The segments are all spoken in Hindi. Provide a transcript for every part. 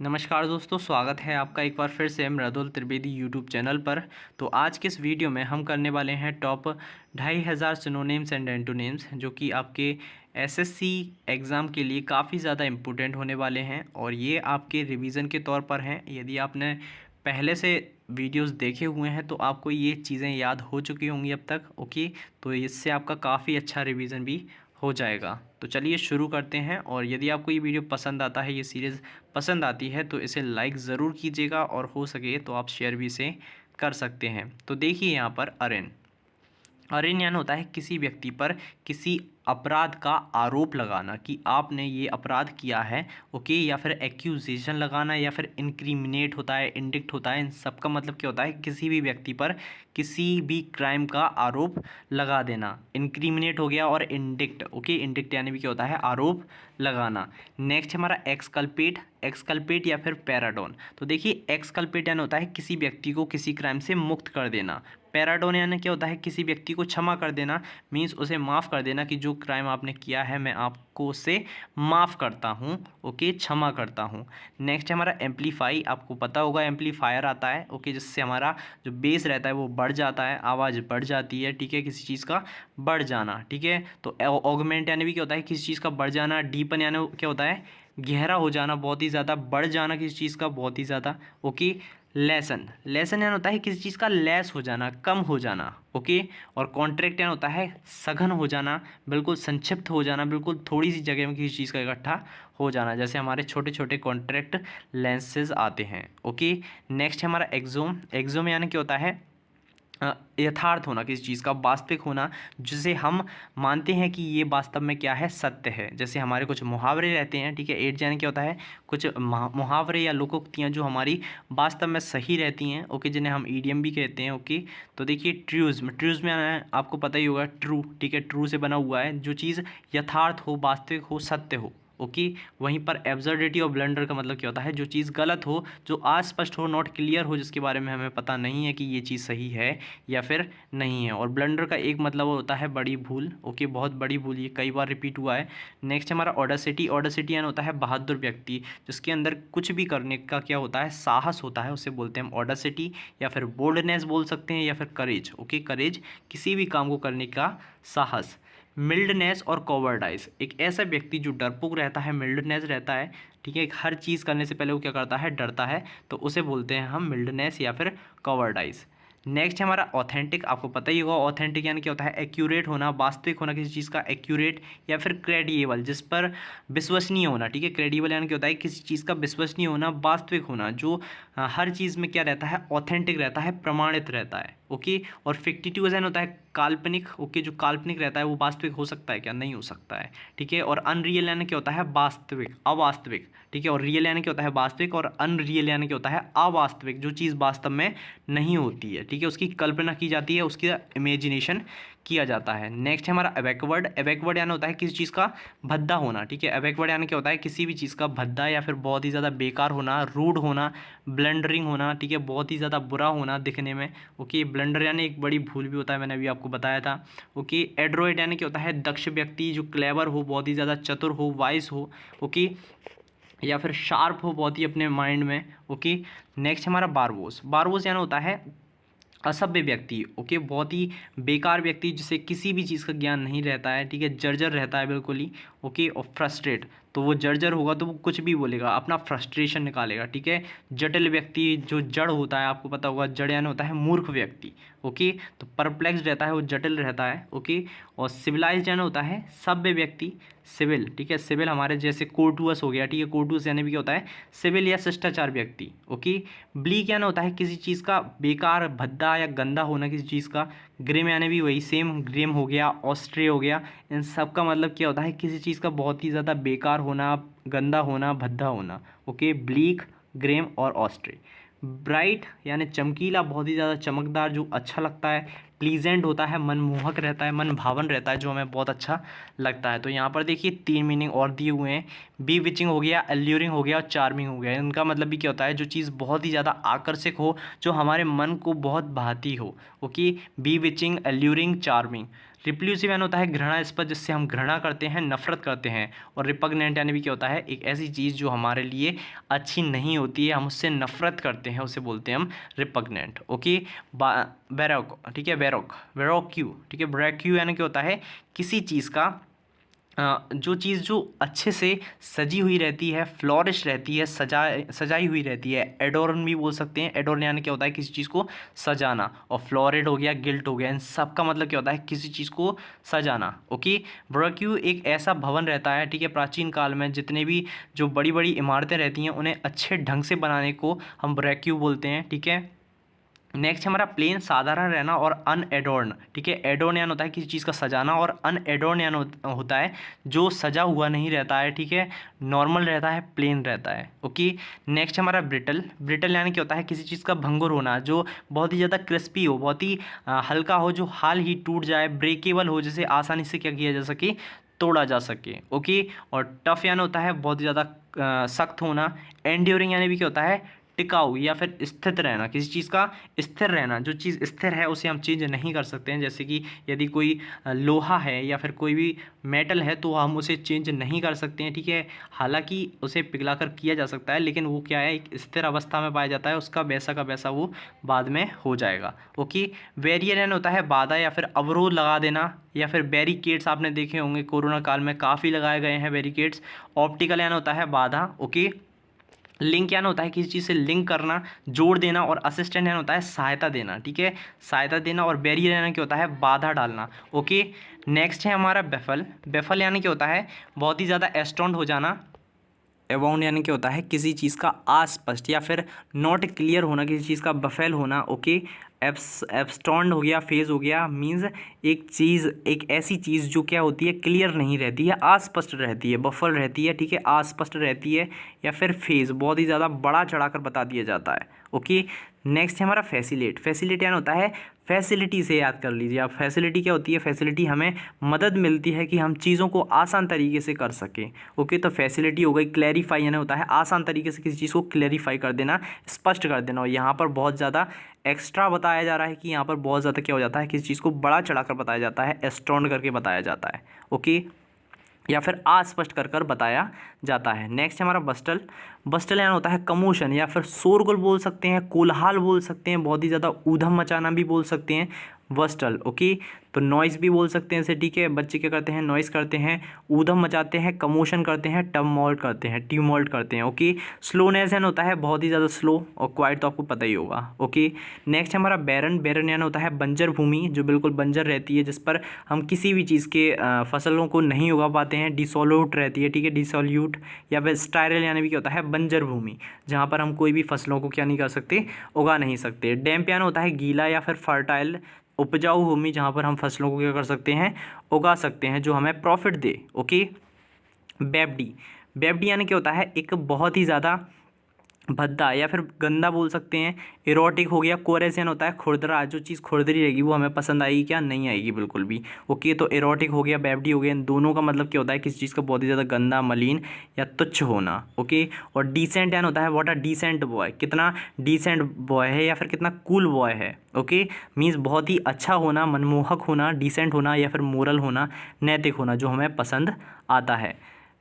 नमस्कार दोस्तों, स्वागत है आपका एक बार फिर से मृदुल त्रिवेदी यूट्यूब चैनल पर। तो आज के इस वीडियो में हम करने वाले हैं टॉप 2500 सिनोनिम्स एंड एंटोनिम्स, जो कि आपके एसएससी एग्ज़ाम के लिए काफ़ी ज़्यादा इम्पोर्टेंट होने वाले हैं और ये आपके रिवीजन के तौर पर हैं। यदि आपने पहले से वीडियोस देखे हुए हैं तो आपको ये चीज़ें याद हो चुकी होंगी अब तक। ओके, तो इससे आपका काफ़ी अच्छा रिवीजन भी हो जाएगा। तो चलिए शुरू करते हैं। और यदि आपको ये वीडियो पसंद आता है, ये सीरीज़ पसंद आती है, तो इसे लाइक ज़रूर कीजिएगा और हो सके तो आप शेयर भी इसे कर सकते हैं। तो देखिए यहाँ पर अरेन्यन होता है किसी व्यक्ति पर किसी अपराध का आरोप लगाना कि आपने ये अपराध किया है। ओके, या फिर एक्यूजेशन लगाना, या फिर इंक्रिमिनेट होता है, इंडिक्ट होता है। इन सब का मतलब क्या होता है? किसी भी व्यक्ति पर किसी भी क्राइम का आरोप लगा देना। इंक्रिमिनेट हो गया और इंडिक्ट। ओके, इंडिक्ट यानी भी क्या होता है? आरोप लगाना। नेक्स्ट हमारा एक्सकल्पेट, एक्सकल्पेट या फिर पैराडोन। तो देखिए, एक्सकल्पेट यानी होता है किसी व्यक्ति को किसी क्राइम से मुक्त कर देना। पैराडोन यानी क्या होता है? किसी व्यक्ति को क्षमा कर देना, मीन्स उसे माफ़ कर देना कि जो क्राइम आपने किया है मैं आपको उसे माफ़ करता हूँ। ओके, क्षमा करता हूँ। नेक्स्ट है हमारा एम्पलीफाई। आपको पता होगा एम्पलीफायर आता है। ओके, जिससे हमारा जो बेस रहता है वो बढ़ जाता है, आवाज़ बढ़ जाती है। ठीक है, किसी चीज़ का बढ़ जाना। ठीक है, तो ऑगमेंट यानी भी क्या होता है? किसी चीज़ का बढ़ जाना। डीपन यानी क्या होता है? गहरा हो जाना, बहुत ही ज़्यादा बढ़ जाना किसी चीज़ का, बहुत ही ज़्यादा। ओके, लेसन, लेसन यानी होता है किसी चीज़ का लेस हो जाना, कम हो जाना। ओके, और कॉन्ट्रैक्ट यानी होता है सघन हो जाना, बिल्कुल संक्षिप्त हो जाना, बिल्कुल थोड़ी सी जगह में किसी चीज़ का इकट्ठा हो जाना, जैसे हमारे छोटे छोटे कॉन्ट्रैक्ट लेंसेज आते हैं। ओके, नेक्स्ट है हमारा एक्सोम। एक्सोम यानी क्या होता है? यथार्थ होना, किसी चीज़ का वास्तविक होना, जिसे हम मानते हैं कि ये वास्तव में क्या है? सत्य है। जैसे हमारे कुछ मुहावरे रहते हैं। ठीक है, एड यानी क्या होता है? कुछ मुहावरे या लोकोक्तियाँ जो हमारी वास्तव में सही रहती हैं। ओके, जिन्हें हम ईडियम भी कहते हैं। ओके, तो देखिए ट्रूज़, ट्रूज़ में आपको पता ही होगा ट्रू। ठीक है, ट्रू से बना हुआ है, जो चीज़ यथार्थ हो, वास्तविक हो, सत्य हो। ओके, वहीं पर एब्सर्डिटी और ब्लंडर का मतलब क्या होता है? जो चीज़ गलत हो, जो अस्पष्ट हो, नॉट क्लियर हो, जिसके बारे में हमें पता नहीं है कि ये चीज़ सही है या फिर नहीं है। और ब्लंडर का एक मतलब होता है बड़ी भूल। ओके, बहुत बड़ी भूल, ये कई बार रिपीट हुआ है। नेक्स्ट हमारा ऑडेसिटी। ऑडेसिटी यानी होता है बहादुर व्यक्ति, जिसके अंदर कुछ भी करने का क्या होता है? साहस होता है, उसे बोलते हैं हम ऑडेसिटी, या फिर बोल्डनेस बोल सकते हैं, या फिर करेज। ओके, करेज, किसी भी काम को करने का साहस। मिल्डनेस और कॉवर्डाइज, एक ऐसा व्यक्ति जो डरपोक रहता है, मिल्डनेस रहता है। ठीक है, हर चीज़ करने से पहले वो क्या करता है? डरता है, तो उसे बोलते हैं हम मिल्डनेस या फिर कॉवर्डाइज। नेक्स्ट है हमारा ऑथेंटिक। आपको पता ही होगा ऑथेंटिक यानी क्या होता है? एक्यूरेट होना, वास्तविक होना किसी चीज़ का, एक्यूरेट या फिर क्रेडिएबल, जिस पर विश्वसनीय होना। ठीक है, क्रेडिबल यानी क्या होता है? किसी चीज़ का विश्वसनीय होना, वास्तविक होना, जो हर चीज़ में क्या रहता है? ऑथेंटिक रहता है, प्रमाणित रहता है। ओके, और फिक्टिटिव होता है काल्पनिक। ओके, जो काल्पनिक रहता है वो वास्तविक हो सकता है क्या? नहीं हो सकता है। ठीक है, और अनरियल यानी क्या होता है? वास्तविक, अवास्तविक। ठीक है, और रियल यानी क्या होता है? वास्तविक, और अनरियल यानी क्या होता है? अवास्तविक, जो चीज़ वास्तव में नहीं होती है। ठीक है, उसकी कल्पना की जाती है, उसकी इमेजिनेशन किया जाता है। नेक्स्ट है हमारा अबैकवर्ड। अबैकवर्ड यानी होता है किसी चीज़ का भद्दा होना। ठीक है, अबैकवर्ड यानी क्या होता है? किसी भी चीज़ का भद्दा या फिर बहुत ही ज़्यादा बेकार होना, रूड होना, ब्लंडरिंग होना। ठीक है, बहुत ही ज़्यादा बुरा होना दिखने में। ओके, ब्लंडर यानी एक बड़ी भूल भी होता है, मैंने अभी आपको बताया था। ओके, एड्रोइड यानी क्या होता है? दक्ष व्यक्ति, जो क्लेवर हो, बहुत ही ज़्यादा चतुर हो, वाइस हो। ओके, या फिर शार्प हो बहुत ही अपने माइंड में। ओके, नेक्स्ट हमारा बारबोस। बारबोस यानी होता है असभ्य व्यक्ति। ओके, बहुत ही बेकार व्यक्ति, जिसे किसी भी चीज़ का ज्ञान नहीं रहता है। ठीक है, जर्जर रहता है बिल्कुल ही। ओके, और फ्रस्ट्रेट, तो वो जर्जर होगा तो वो कुछ भी बोलेगा, अपना फ्रस्ट्रेशन निकालेगा। ठीक है, जटिल व्यक्ति, जो जड़ होता है, आपको पता होगा जड़ यानी होता है मूर्ख व्यक्ति। ओके, तो परप्लेक्स रहता है, वो जटिल रहता है। ओके, और सिविलाइज यानी होता है सभ्य व्यक्ति, सिविल। ठीक है, सिविल हमारे जैसे कोर्टुअस हो गया। ठीक है, कोर्टुअस यानी भी क्या होता है? सिविल या शिष्टाचार व्यक्ति। ओके, ब्लीक यानी होता है किसी चीज़ का बेकार, भद्दा या गंदा होना किसी चीज़ का। ग्रिम यानी भी वही सेम, ग्रिम हो गया, ऑस्ट्रे हो गया। इन सब का मतलब क्या होता है? किसी चीज़ का बहुत ही ज़्यादा बेकार होना, गंदा होना, भद्दा होना। ओके, ब्लीक, ग्रिम और ऑस्ट्रे। ब्राइट यानी चमकीला, बहुत ही ज़्यादा चमकदार, जो अच्छा लगता है। प्लीजेंट होता है, मनमोहक रहता है, मन भावन रहता है, जो हमें बहुत अच्छा लगता है। तो यहाँ पर देखिए 3 मीनिंग और दिए हुए हैं। बी विचिंग हो गया, अल्यूरिंग हो गया और चार्मिंग हो गया। इनका मतलब भी क्या होता है? जो चीज़ बहुत ही ज़्यादा आकर्षक हो, जो हमारे मन को बहुत भाती हो। Okay, bewitching, alluring, charming. Repulsive यानी होता है घृणास्पद, जिससे हम घृणा करते हैं, नफरत करते हैं। और रिपग्नेंट यानी भी क्या होता है, एक ऐसी चीज़ जो हमारे लिए अच्छी नहीं होती है, हम उससे नफरत करते हैं, उसे बोलते हैं हम रिपग्नेंट। ओके, बैरोक, ठीक है, बैरोक्यू, ठीक है, ब्रैक्यू यानी क्या होता है, किसी चीज़ का जो चीज़ जो अच्छे से सजी हुई रहती है, फ्लोरिश रहती है, सजाई हुई रहती है, एडोर्न भी बोल सकते हैं। एडोर्न यानी क्या होता है, किसी चीज़ को सजाना। और फ्लोरिड हो गया, गिल्ट हो गया, इन सब का मतलब क्या होता है, किसी चीज़ को सजाना। ओके, ब्रैक्यू एक ऐसा भवन रहता है, ठीक है, प्राचीन काल में जितने भी जो बड़ी बड़ी इमारतें रहती हैं उन्हें अच्छे ढंग से बनाने को हम ब्रैक्यू बोलते हैं। ठीक है, नेक्स्ट हमारा प्लेन, साधारण रहना, और अनएडोर्न, ठीक है। एडोर्न यानी होता है किसी चीज़ का सजाना, और अनएडोर्न यानी होता है जो सजा हुआ नहीं रहता है, ठीक है, नॉर्मल रहता है, प्लेन रहता है। ओके, नेक्स्ट हमारा ब्रिटल। ब्रिटल यानी क्या होता है, किसी चीज़ का भंगुर होना, जो बहुत ही ज़्यादा क्रिस्पी हो, बहुत ही हल्का हो, जो हाल ही टूट जाए, ब्रेकेबल हो, जिसे आसानी से क्या किया जा सके, तोड़ा जा सके। ओके, और टफ यानी होता है बहुत ही ज़्यादा सख्त होना। एंड्योरिंग यानी भी क्या होता है, टिकाऊ या फिर स्थित रहना, किसी चीज़ का स्थिर रहना, जो चीज़ स्थिर है उसे हम चेंज नहीं कर सकते हैं। जैसे कि यदि कोई लोहा है या फिर कोई भी मेटल है तो हम उसे चेंज नहीं कर सकते हैं, ठीक है। हालांकि उसे पिघलाकर किया जा सकता है, लेकिन वो क्या है, एक स्थिर अवस्था में पाया जाता है, उसका वैसा का वैसा वो बाद में हो जाएगा। ओके, बैरियर यानी होता है बाधा या फिर अवरोध लगा देना, या फिर बैरिकेड्स आपने देखे होंगे, कोरोना काल में काफ़ी लगाए गए हैं बैरिकेड्स। ऑप्टिकल यानी होता है बाधा। ओके, लिंक यानी होता है किसी चीज़ से लिंक करना, जोड़ देना। और असिस्टेंट यानी होता है सहायता देना, ठीक है, सहायता देना। और बैरियर यानी क्या होता है, बाधा डालना। ओके, नेक्स्ट है हमारा बेफल। बेफल यानी क्या होता है, बहुत ही ज़्यादा एस्टोन्ड हो जाना। अबाउंड यानी क्या होता है, किसी चीज़ का अस्पष्ट या फिर नॉट क्लियर होना, किसी चीज़ का बफेल होना। ओके, एब्स्टॉन्ड हो गया, फेज हो गया, मीन्स एक चीज़, एक ऐसी चीज़ जो क्या होती है, क्लियर नहीं रहती है, अस्पष्ट रहती है, बफल रहती है, ठीक है, अस्पष्ट रहती है। या फिर फेज बहुत ही ज़्यादा बड़ा चढ़ाकर बता दिया जाता है। ओके, नेक्स्ट है हमारा फैसिलेट। फैसिलेट यानी होता है, फैसिलिटी से याद कर लीजिए आप, फैसिलिटी क्या होती है, फैसिलिटी हमें मदद मिलती है कि हम चीज़ों को आसान तरीके से कर सकें। ओके, तो फैसिलिटी हो गई। क्लैरिफाई यानी होता है आसान तरीके से किसी चीज़ को क्लैरिफाई कर देना, स्पष्ट कर देना। और यहाँ पर बहुत ज़्यादा एक्स्ट्रा बताया जा रहा है कि यहाँ पर बहुत ज़्यादा क्या हो जाता है, किसी चीज़ को बड़ा चढ़ाकर बताया जाता है, एस्ट्रॉन्ड करके बताया जाता है। ओके, या फिर अस्पष्ट कर कर बताया जाता है। नेक्स्ट हमारा बस्टल। बस्टल यानी होता है कमोशन या फिर शोरगुल बोल सकते हैं, कोलाहल बोल सकते हैं, बहुत ही ज़्यादा ऊधम मचाना भी बोल सकते हैं, बस्टल। ओके, तो नॉइज़ भी बोल सकते हैं इसे, ठीक है। बच्चे क्या करते हैं, नॉइज़ करते हैं, ऊधम मचाते हैं, कमोशन करते हैं, टमॉल्ट करते हैं, ट्यूमॉल्ट करते हैं। ओके, स्लोनेस यानी होता है बहुत ही ज़्यादा स्लो, और क्वाइट तो आपको पता ही होगा। ओके, नेक्स्ट हमारा बैरन। बैरन यानी होता है बंजर भूमि, जो बिल्कुल बंजर रहती है, जिस पर हम किसी भी चीज़ के फसलों को नहीं उगा पाते हैं, डिसोल्यूट रहती है, ठीक है, डिसोल्यूट। या फिर स्टाइरल यानी भी क्या होता है, बंजर भूमि, जहाँ पर हम कोई भी फसलों को क्या नहीं कर सकते, उगा नहीं सकते। डैम्प यानी होता है गीला या फिर फर्टाइल, उपजाऊ भूमि, जहाँ पर हम फसलों को क्या कर सकते हैं, उगा सकते हैं, जो हमें प्रॉफिट दे। ओके, बेबडी। बेबडी यानी क्या होता है, एक बहुत ही ज़्यादा भद्दा या फिर गंदा बोल सकते हैं। इरोटिक हो गया। कोरेसियन होता है खुरदरा, जो चीज़ खुरदरी रहेगी वो हमें पसंद आएगी क्या, नहीं आएगी बिल्कुल भी। ओके, तो इरोटिक हो गया, बेबडी हो गया, इन दोनों का मतलब क्या होता है, किसी चीज़ का बहुत ही ज़्यादा गंदा, मलिन या तुच्छ होना। ओके, और डिसेंट यानी होता है व्हाट अ डिसेंट बॉय, कितना डिसेंट बॉय है या फिर कितना कूल बॉय है। ओके, मीन्स बहुत ही अच्छा होना, मनमोहक होना, डिसेंट होना या फिर मोरल होना, नैतिक होना, जो हमें पसंद आता है।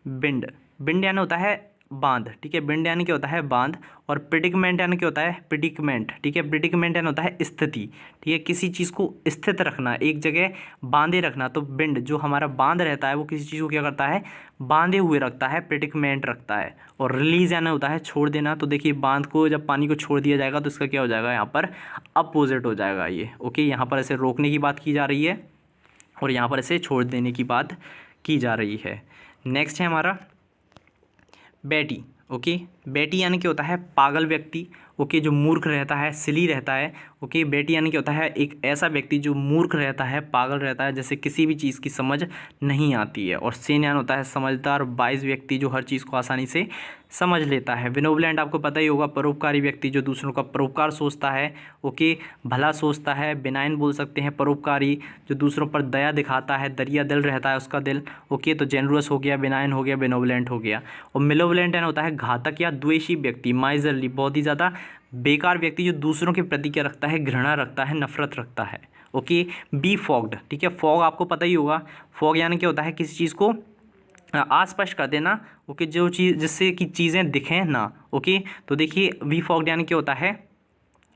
बिंड। बिंड यानी होता है बांध, ठीक है, बिंड यानी क्या होता है, बांध। और प्रिडिकमेंट यानी क्या होता है, प्रिडिकमेंट, ठीक है, प्रिडिकमेंट यानी होता है स्थिति, ठीक है, किसी चीज़ को स्थित रखना, एक जगह बांधे रखना। तो बिंड जो हमारा बांध रहता है वो किसी चीज़ को क्या करता है, बांधे हुए रखता है, प्रिडिकमेंट रखता है। और रिलीज यानी होता है छोड़ देना। तो देखिए, बांध को जब पानी को छोड़ दिया जाएगा तो इसका क्या हो जाएगा, यहाँ पर अपोजिट हो जाएगा ये। ओके, यहाँ पर ऐसे रोकने की बात की जा रही है और यहाँ पर ऐसे छोड़ देने की बात की जा रही है। नेक्स्ट है हमारा बैटी। ओके, बैटी यानी क्या होता है, पागल व्यक्ति। ओके, जो मूर्ख रहता है, सिली रहता है। ओके, बैटी यानी क्या होता है, एक ऐसा व्यक्ति जो मूर्ख रहता है, पागल रहता है, जैसे किसी भी चीज़ की समझ नहीं आती है। और सेन यानी होता है समझदार, वाइज व्यक्ति, जो हर चीज़ को आसानी से समझ लेता है। बेनोवलेंट आपको पता ही होगा, परोपकारी व्यक्ति, जो दूसरों का परोपकार सोचता है। ओके, भला सोचता है। बेनाइन बोल सकते हैं परोपकारी, जो दूसरों पर दया दिखाता है, दरिया दिल रहता है उसका दिल। ओके, तो जेनरस हो गया, बेनाइन हो गया, बेनोवलेंट हो गया। और मिलोवलेंट यानी होता है घातक या द्वेषी व्यक्ति, माइजरली, बहुत ही ज़्यादा बेकार व्यक्ति, जो दूसरों के प्रति क्या रखता है, घृणा रखता है, नफरत रखता है। ओके। बी फॉग्ड, ठीक है। फॉग आपको पता ही होगा, फॉग यानी क्या होता है, किसी चीज़ को अस्पष्ट कर देना, ओके, जो चीज़ जिससे कि चीज़ें दिखें ना, ओके। तो देखिए बी फॉग्ड यानी क्या होता है,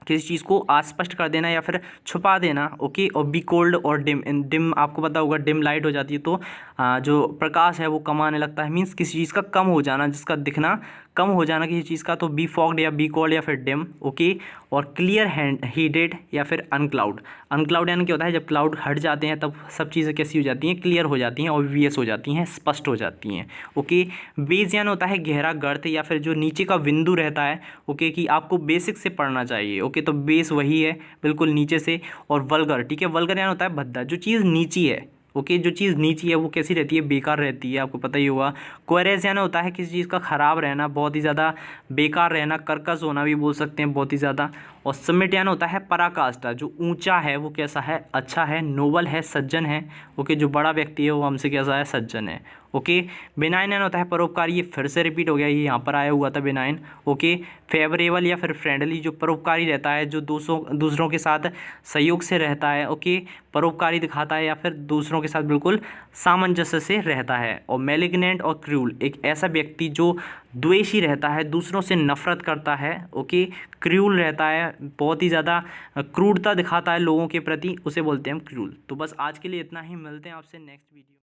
किसी चीज़ को अस्पष्ट कर देना या फिर छुपा देना, ओके। और बी कोल्ड और डिम, डिम आपको पता होगा, डिम लाइट हो जाती है तो जो प्रकाश है वो कम आने लगता है, मीन्स किसी चीज़ का कम हो जाना, जिसका दिखना कम हो जाना किसी चीज़ का, तो बी फॉग्ड या बी कोल्ड या फिर डिम, ओके। और क्लियर हीडेड या फिर अनक्लाउड, अनक्लाउड यानी क्या होता है, जब क्लाउड हट जाते हैं तब सब चीज़ें कैसी हो जाती हैं, क्लियर हो जाती हैं, ऑब्वियस हो जाती हैं, स्पष्ट हो जाती हैं, ओके। बेस यानी होता है गहरा गर्त या फिर जो नीचे का बिंदु रहता है, ओके, कि आपको बेसिक से पढ़ना चाहिए, ओके। तो बेस वही है बिल्कुल नीचे से। और वल्गर, ठीक है, वल्गर यानी होता है भद्दा, जो चीज़ नीची है, ओके, जो चीज़ नीची है वो कैसी रहती है, बेकार रहती है, आपको पता ही होगा। क्वेरेस यानी होता है किसी चीज़ का ख़राब रहना, बहुत ही ज़्यादा बेकार रहना, कर्कश होना भी बोल सकते हैं, बहुत ही ज़्यादा। और समिट यानी होता है पराकाष्ठा, जो ऊंचा है वो कैसा है, अच्छा है, नोबल है, सज्जन है, ओके। जो बड़ा व्यक्ति है वो हमसे कैसा है, सज्जन है, ओके। बेनाइन यानी होता है परोपकारी, ये फिर से रिपीट हो गया, ये यहाँ पर आया हुआ था बेनाइन, ओके। फेवरेबल या फिर फ्रेंडली, जो परोपकारी रहता है, जो दूसरों के साथ सहयोग से रहता है, ओके, परोपकारी दिखाता है या फिर दूसरों के साथ बिल्कुल सामंजस्य से रहता है। और मैलिग्नेंट और क्रूल, एक ऐसा व्यक्ति जो द्वेषी रहता है, दूसरों से नफरत करता है, ओके। क्रूल रहता है, बहुत ही ज़्यादा क्रूरता दिखाता है लोगों के प्रति, उसे बोलते हैं हम क्रूल। तो बस आज के लिए इतना ही, मिलते हैं आपसे नेक्स्ट वीडियो।